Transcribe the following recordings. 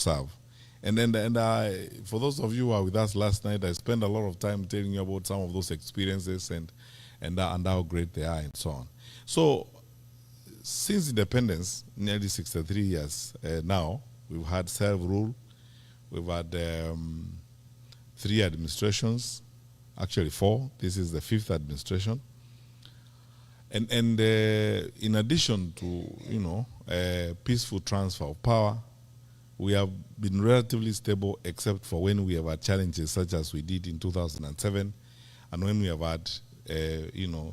serve. And I, for those of you who are with us last night, I spent a lot of time telling you about some of those experiences and how great they are and so on. So since independence, nearly 63 years now, we've had self-rule, we've had 3 administrations, actually 4. This is the 5th administration. And in addition to, peaceful transfer of power, we have been relatively stable except for when we have had challenges such as we did in 2007 and when we have had,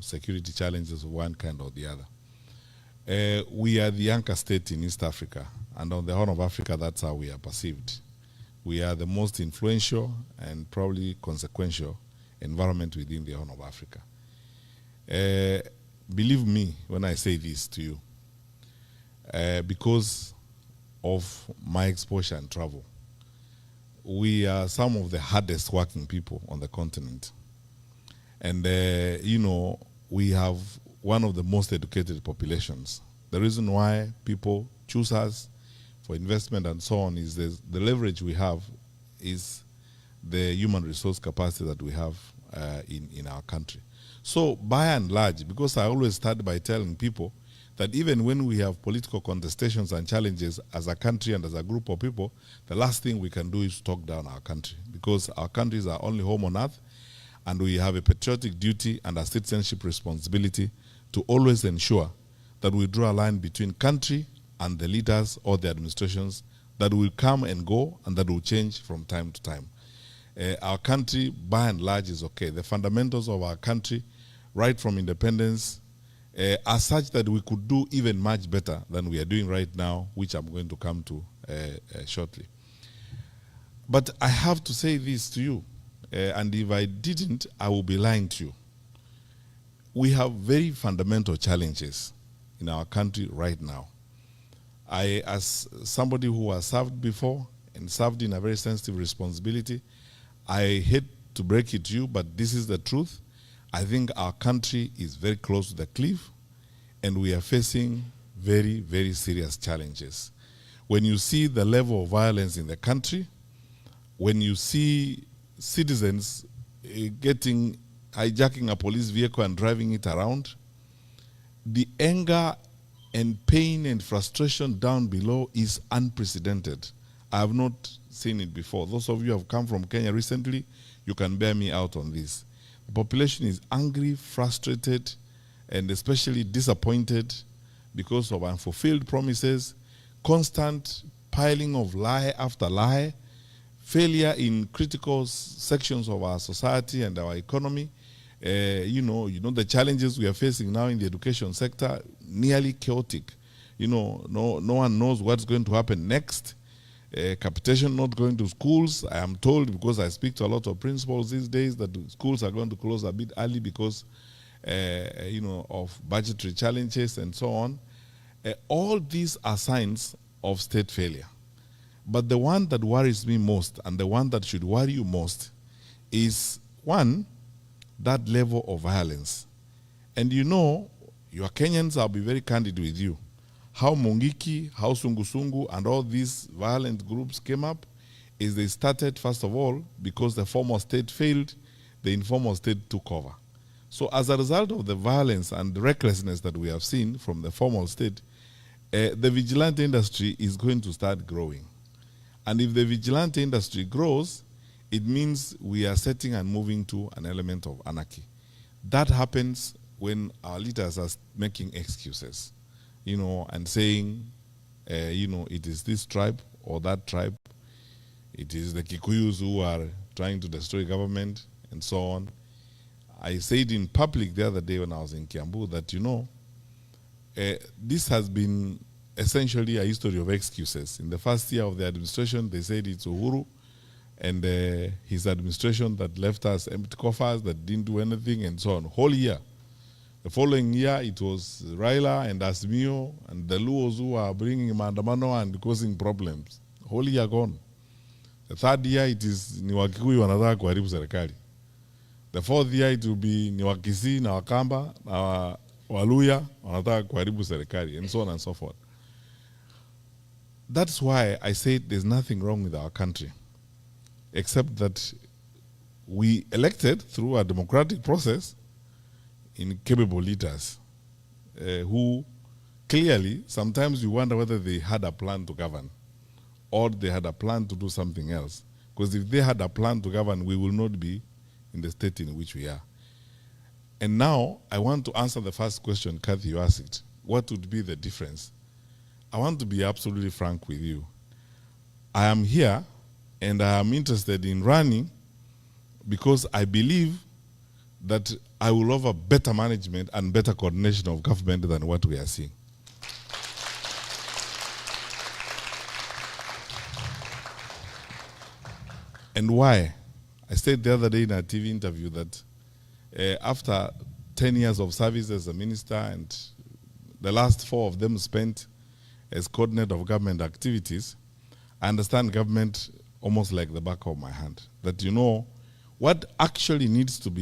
security challenges of one kind or the other. We are the anchor state in East Africa, and on the Horn of Africa, that's how we are perceived. We are the most influential and probably consequential environment within the Horn of Africa. Believe me when I say this to you, because of my exposure and travel, we are some of the hardest working people on the continent. And, we have one of the most educated populations. The reason why people choose us for investment and so on is the leverage we have is the human resource capacity that we have in our country. So by and large, because I always start by telling people that even when we have political contestations and challenges as a country and as a group of people, the last thing we can do is talk down our country, because our country is our only home on earth, and we have a patriotic duty and a citizenship responsibility to always ensure that we draw a line between country and the leaders or the administrations that will come and go and that will change from time to time. Our country, by and large, is okay. The fundamentals of our country, right from independence, are such that we could do even much better than we are doing right now, which I'm going to come to shortly. But I have to say this to you, and if I didn't, I will be lying to you. We have very fundamental challenges in our country right now. I, as somebody who has served before and served in a very sensitive responsibility, I hate to break it to you, but this is the truth. I think our country is very close to the cliff, and we are facing very, very serious challenges. When you see the level of violence in the country, when you see citizens hijacking a police vehicle and driving it around, the anger and pain and frustration down below is unprecedented. I have not seen it before. Those of you who have come from Kenya recently, you can bear me out on this. The population is angry, frustrated, and especially disappointed because of unfulfilled promises, constant piling of lie after lie, failure in critical sections of our society and our economy. The challenges we are facing now in the education sector, nearly chaotic. No one knows what's going to happen next. Capitation not going to schools. I am told, because I speak to a lot of principals these days, that schools are going to close a bit early because of budgetary challenges and so on. All these are signs of state failure. But the one that worries me most, and the one that should worry you most, is one, that level of violence. And you are Kenyans, I'll be very candid with you. How Mungiki, how Sungusungu, and all these violent groups came up is they started, first of all, because the former state failed, the informal state took over. So as a result of the violence and the recklessness that we have seen from the formal state, the vigilante industry is going to start growing. And if the vigilante industry grows, it means we are setting and moving to an element of anarchy. That happens when our leaders are making excuses, and saying, it is this tribe or that tribe. It is the Kikuyus who are trying to destroy government and so on. I said in public the other day when I was in Kiambu that, this has been essentially a history of excuses. In the first year of the administration, they said it's Uhuru and his administration that left us empty coffers, that didn't do anything, and so on. Whole year. The following year, it was Raila and Asmio and the Luos who are bringing maandamano and causing problems. Whole year gone. The third year, it is ni Wakikuyu wanataka kuharibu serikali. The fourth year, it will be ni Wakisii na Wakamba na Waluya wanataka kuharibu serikali, and so on and so forth. that's why I said there's nothing wrong with our country, except that we elected through a democratic process incapable leaders who clearly, sometimes you wonder whether they had a plan to govern or they had a plan to do something else. Because if they had a plan to govern, we will not be in the state in which we are. And now, I want to answer the first question, Kathy, you asked. What would be the difference? I want to be absolutely frank with you. I am here and I am interested in running because I believe that I will offer better management and better coordination of government than what we are seeing. And why? I said the other day in a TV interview that after 10 years of service as a minister and the last 4 of them spent as coordinator of government activities, I understand government almost like the back of my hand. That you know what actually needs to be